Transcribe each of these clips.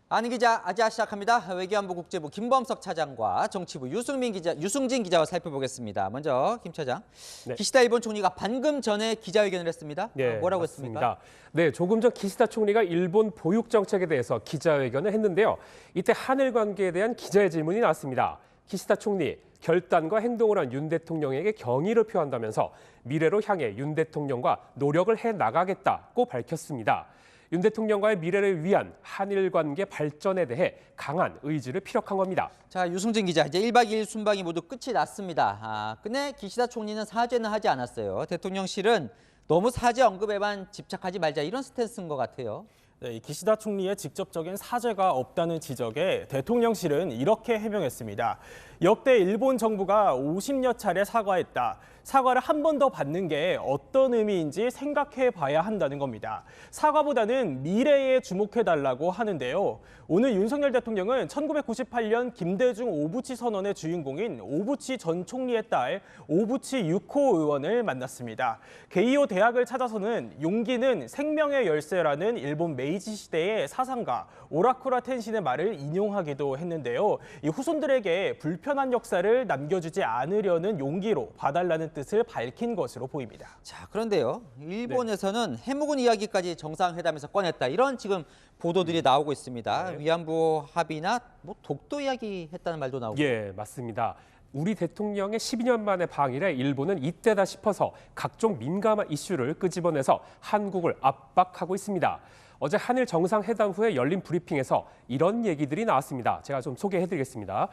아는 기자 아자 시작합니다. 외교안보 국제부 김범석 차장과 정치부 유승진 기자와 살펴보겠습니다. 먼저 김 차장, 네. 기시다 일본 총리가 방금 전에 기자회견을 했습니다. 네, 뭐라고 맞습니다. 했습니까? 네, 조금 전 기시다 총리가 일본 보육 정책에 대해서 기자회견을 했는데요. 이때 한일 관계에 대한 기자의 질문이 나왔습니다. 기시다 총리, 결단과 행동을 한 윤 대통령에게 경의를 표한다면서 미래로 향해 윤 대통령과 노력을 해나가겠다고 밝혔습니다. 윤 대통령과의 미래를 위한 한일 관계 발전에 대해 강한 의지를 피력한 겁니다. 자, 유승진 기자, 이제 1박 2일 순방이 모두 끝이 났습니다. 끝내 기시다 총리는 사죄는 하지 않았어요. 대통령실은 너무 사죄 언급에만 집착하지 말자 이런 스탠스인 것 같아요. 네, 이 기시다 총리의 직접적인 사죄가 없다는 지적에 대통령실은 이렇게 해명했습니다. 역대 일본 정부가 50여 차례 사과했다. 사과를 한 번 더 받는 게 어떤 의미인지 생각해 봐야 한다는 겁니다. 사과보다는 미래에 주목해달라고 하는데요. 오늘 윤석열 대통령은 1998년 김대중 오부치 선언의 주인공인 오부치 전 총리의 딸 오부치 유코 의원을 만났습니다. 게이오 대학을 찾아서는 용기는 생명의 열쇠라는 일본 메이지 시대의 사상가 오라쿠라 텐신의 말을 인용하기도 했는데요. 이 후손들에게 불편한 역사를 남겨주지 않으려는 용기로 봐달라는 뜻을 밝힌 것으로 보입니다. 자, 그런데요. 일본에서는 해묵은 이야기까지 정상회담에서 꺼냈다. 이런 지금 보도들이 나오고 있습니다. 네. 위안부 합의나 뭐 독도 이야기 했다는 말도 나오고. 예, 맞습니다. 우리 대통령의 12년 만의 방일에 일본은 이때다 싶어서 각종 민감한 이슈를 끄집어내서 한국을 압박하고 있습니다. 어제 한일 정상회담 후에 열린 브리핑에서 이런 얘기들이 나왔습니다. 제가 좀 소개해드리겠습니다.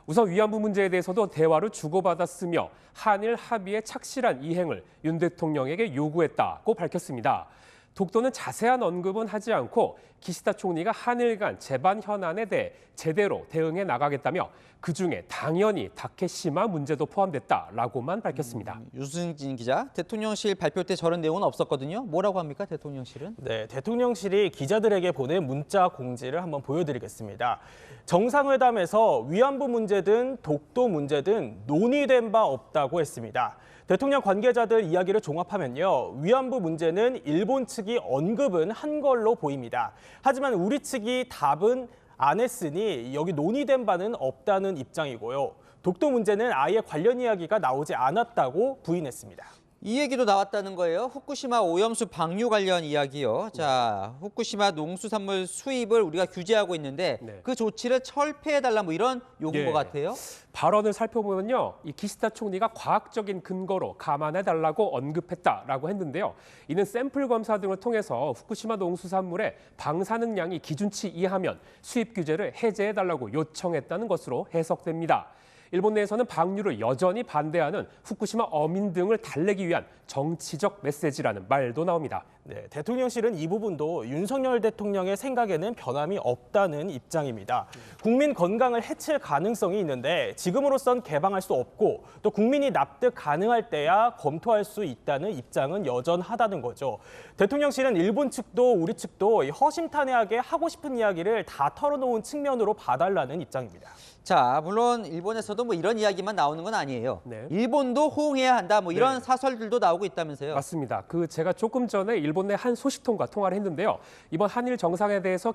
우선 위안부 문제에 대해서도 대화를 주고받았으며 한일 합의의 착실한 이행을 윤 대통령에게 요구했다고 밝혔습니다. 독도는 자세한 언급은 하지 않고 기시다 총리가 한일 간 재반 현안에 대해 제대로 대응해 나가겠다며 그중에 당연히 다케시마 문제도 포함됐다라고만 밝혔습니다. 유승진 기자, 대통령실 발표 때 저런 내용은 없었거든요. 뭐라고 합니까, 대통령실은? 네, 대통령실이 기자들에게 보낸 문자 공지를 한번 보여드리겠습니다. 정상회담에서 위안부 문제든 독도 문제든 논의된 바 없다고 했습니다. 대통령 관계자들 이야기를 종합하면요. 위안부 문제는 일본 측이 언급은 한 걸로 보입니다. 하지만 우리 측이 답은 안 했으니 여기 논의된 바는 없다는 입장이고요. 독도 문제는 아예 관련 이야기가 나오지 않았다고 부인했습니다. 이 얘기도 나왔다는 거예요. 후쿠시마 오염수 방류 관련 이야기요. 자, 후쿠시마 농수산물 수입을 우리가 규제하고 있는데 네. 그 조치를 철폐해달라 뭐 이런 요구인 것 같아요. 발언을 살펴보면요, 이 기시다 총리가 과학적인 근거로 감안해달라고 언급했다라고 했는데요. 이는 샘플 검사 등을 통해서 후쿠시마 농수산물의 방사능량이 기준치 이하면 수입 규제를 해제해달라고 요청했다는 것으로 해석됩니다. 일본 내에서는 방류를 여전히 반대하는 후쿠시마 어민 등을 달래기 위한 정치적 메시지라는 말도 나옵니다. 네, 대통령실은 이 부분도 윤석열 대통령의 생각에는 변함이 없다는 입장입니다. 국민 건강을 해칠 가능성이 있는데 지금으로선 개방할 수 없고 또 국민이 납득 가능할 때야 검토할 수 있다는 입장은 여전하다는 거죠. 대통령실은 일본 측도 우리 측도 허심탄회하게 하고 싶은 이야기를 다 털어놓은 측면으로 봐달라는 입장입니다. 자, 물론 일본에서도 뭐 이런 이야기만 나오는 건 아니에요. 네. 일본도 호응해야 한다 뭐 이런 네. 사설들도 나오고 있다면서요. 맞습니다. 제가 조금 전에 일본 내 한 소식통과 통화를 했는데요. 이번 한일 정상회담에 대해서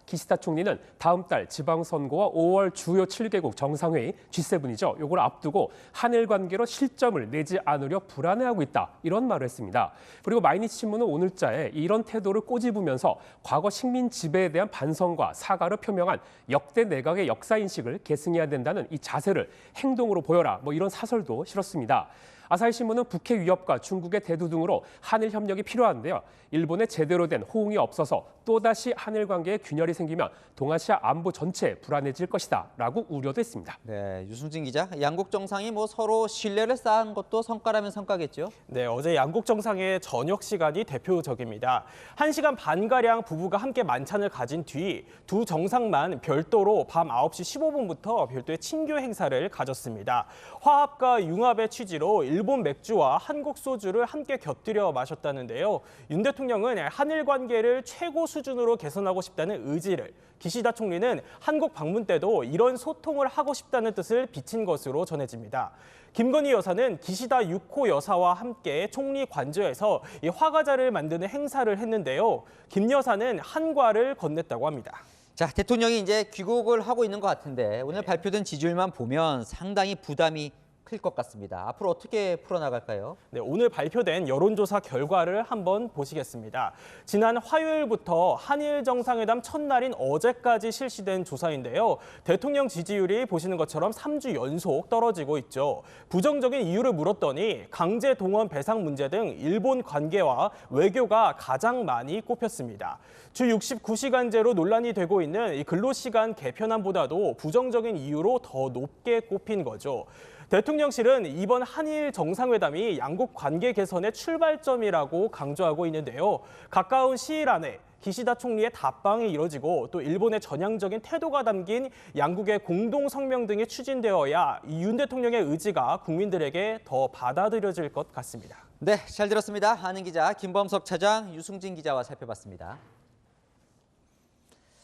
기시다 총리는 다음 달 지방선거와 5월 주요 7개국 정상회의 G7이죠. 이걸 앞두고 한일 관계로 실점을 내지 않으려 불안해하고 있다. 이런 말을 했습니다. 그리고 마이니치 신문은 오늘자에 이런 태도를 꼬집으면서 과거 식민 지배에 대한 반성과 사과를 표명한 역대 내각의 역사인식을 계승해야 된다는 이 자세를 행동으로 보여라. 뭐 이런 사설도 실었습니다. 아사히 신문은 북핵 위협과 중국의 대두 등으로 한일 협력이 필요한데요. 일본의 제대로 된 호응이 없어서 또다시 한일 관계에 균열이 생기면 동아시아 안보 전체에 불안해질 것이다 라고 우려도 했습니다. 네, 유승진 기자, 양국 정상이 뭐 서로 신뢰를 쌓은 것도 성과라면 성과겠죠. 네, 어제 양국 정상의 저녁 시간이 대표적입니다. 1시간 반가량 부부가 함께 만찬을 가진 뒤 두 정상만 별도로 밤 9시 15분부터 별도의 친교 행사를 가졌습니다. 화합과 융합의 취지로 일본 맥주와 한국 소주를 함께 곁들여 마셨다는데요. 윤 대통령은 한일 관계를 최고 수준으로 개선하고 싶다는 의지를, 기시다 총리는 한국 방문 때도 이런 소통을 하고 싶다는 뜻을 비친 것으로 전해집니다. 김건희 여사는 기시다 6호 여사와 함께 총리 관저에서 이 화과자를 만드는 행사를 했는데요. 김 여사는 한과를 건넸다고 합니다. 자, 대통령이 이제 귀국을 하고 있는 것 같은데 오늘 발표된 지지율만 보면 상당히 부담이 클 것 같습니다. 앞으로 어떻게 풀어나갈까요? 네, 오늘 발표된 여론조사 결과를 한번 보시겠습니다. 지난 화요일부터 한일 정상회담 첫날인 어제까지 실시된 조사인데요. 대통령 지지율이 보시는 것처럼 3주 연속 떨어지고 있죠. 부정적인 이유를 물었더니 강제 동원 배상 문제 등 일본 관계와 외교가 가장 많이 꼽혔습니다. 주 69시간제로 논란이 되고 있는 이 근로시간 개편안보다도 부정적인 이유로 더 높게 꼽힌 거죠. 대통령실은 이번 한일 정상회담이 양국 관계 개선의 출발점이라고 강조하고 있는데요. 가까운 시일 안에 기시다 총리의 답방이 이뤄지고 또 일본의 전향적인 태도가 담긴 양국의 공동 성명 등이 추진되어야 이 윤 대통령의 의지가 국민들에게 더 받아들여질 것 같습니다. 네, 잘 들었습니다. 아는 기자 김범석 차장, 유승진 기자와 살펴봤습니다.